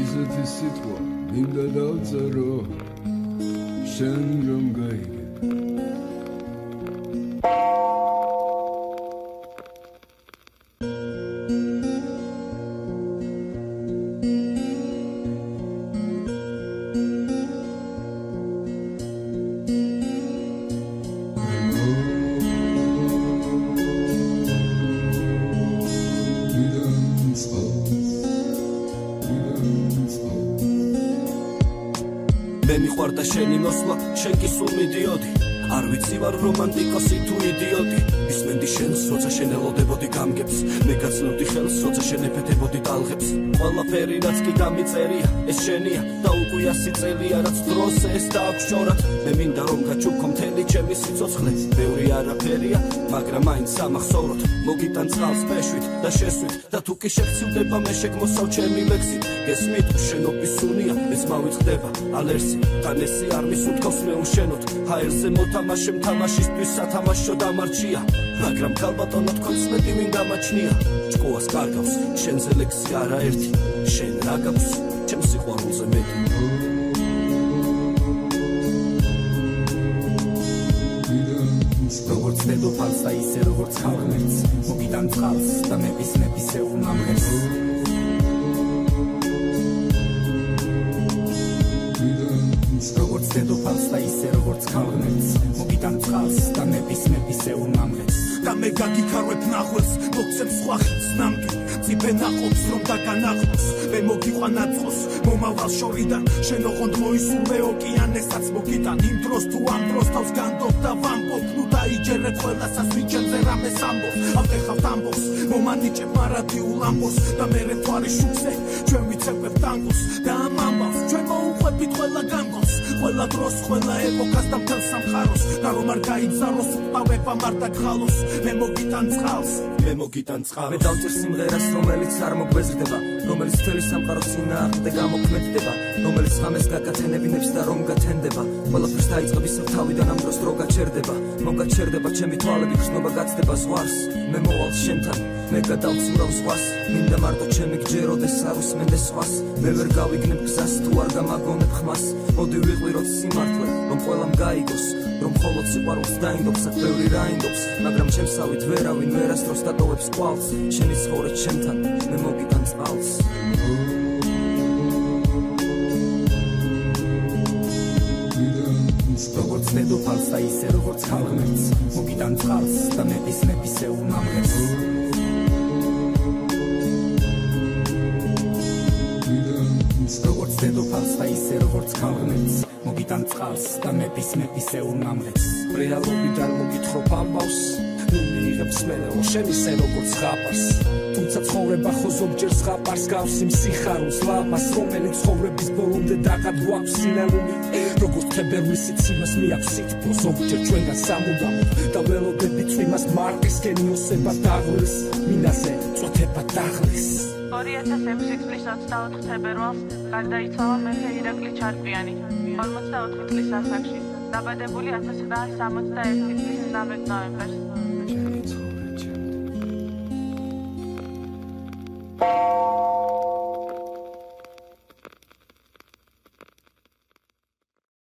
ისეთი სიტყვა მინდა დავწერო შენ რომ გაიგე მე მიყვარდა შენი მოსვლა, შენ კი სულ მიდიოდი არ ვიცი ვარ რომანტიკოსი თუ იდიოტი ისმენდი შენს, როცა შენ ელოდებოდი გამგებს მე გაცნობდი ხელს, როცა შენ ეფეთებოდი ტალღებს ყველაფერი რაც კი დამიწერია, ეს შენია და უკვე 100 წელია რაც დროს ეს დააგშორად მე მინდა რომ გაჩუქო მთელი ჩემი სიცოცხლე ბევრი არაფერია, მაგრამ მაინც სამახსოვროდ მოგიტან წყალს მეშვით და შესვით და თუ კი შეგცივდება მე შეგმოსავ ჩემი ლექსით გესმით შენობის სუნია, ეს მავიწყდება ალერსი თან ესი არ მისუთქავს მე უშენოდ ჰაერზე მოთამაშემ თამაშისთვის სათამაშო დამარჩია მაგრამ ქალბატონო თქვენს მეტი ვინ გამაჩნია ჭკუას კარგავს შენზე ლექსი არაერთი შენ რა გაქვს ჩემს სიყვარულზე მეტი როგორც დედოფალს და ისე როგორც ხალხს მოგიტან წყალს და მეფის მეფისეულ მამრებს როგორც დედოფალს და ისე როგორც ხალხს მოგიტან წყალს და მეფის მეფისეულ მამრებს და მე გაგიქარვებ ნახველს მოგცემ სხვა ხილს ნამდვილ ციფე ნაყოფს რომ დაგანახოს მე მოგიყვან აწყოს მომავალ შორიდან შენ ოღონდ მოისურვე ოკეანესაც მოგიტან იმ დროს თუ ამ დროს თავს განდობ და ვამბობ ნუ დაიჯერებ ყველასას ვიჩენზე რამეს ამბობს ავტეხავთ ამბობს მომანიჭებ მარადიულ ამბობს და მერე თვარი შუქზე ჩვენ ვიცევებ ტანგოს და ამ ამბავს ჩვენ მოუყვებით ყველა გამგოს ყველა დროს ყველა ეპოქას და მთელ სამყაროს და რომ არ გაიგზავნოს უკმავება მართა გხალოს მე მოგიტან წყალს მე დავწერ სიმღერას რომელიც არ მოგვეზრდება რომელიც მთელი სამყაროს წინააღმდეგ გამოქმედდება რომელიც ღამეს გაგათენებინებს და რომ გათენდება ყველაფერს დაიწყებს ისევ თავიდან ამ დროს რო გაჩერდება მოგაჩერდება ჩემი თვალები ხსნობა გაცდება ზღვარს მე მოვალ შენთან მე გადავცურავ ზღვას მინდა მარტო ჩემი გჯეროდეს არ უსმენდეს სხვას მე ვერ გავიგნებ გზას თუ არ გამაგონებ ხმას მოდი ვიყვიროთ სიმართლე რომ ყველამ გაიგოს რომ მხოლოდ სიყვარულს დაინდობს აქ ბევრი რაინდობს მაგრამ ჩემსავით ვერავინ ვერასდროს დატოვებს კვალს შენი ცხოვრე ჩემთან მე მოგიტან წყალს როგორც დედოფალს და ისე როგორც ხალხს მოგიტან წყალს და მეფის მეფისეულ მამრებს როგორც დედოფალს და ისე როგორც ხალხს მოგიტან წყალს და მეფის მეფისეულ მამრებს რეალობიდან მოგითხრობ ამბავს ნუ მიიღებს მენელო შენისე როგორც ხაპარს თუმცა ცხოვრება ხო ზოგჯერ ზღაპარს გავს იმ სიხარულს ლამას რომელიც ცხოვრების ბოლომდე დაკადვაქვს სინელული როგორც თებერვლის იმას მიაქვს სითბო ზოგჯერ ჩვენგან სამუდამოდ და ველოდებით იმას მარტის გენიოსება დაღლის მინაზე წოთება დაღლის 2006 წლის 24 თებერვალს გარდაიცვალა მეფე ირაკლი ჩარკვიანი 44 წლის ასაკში დაბადებული 1971 წლის 9 ნოემბერს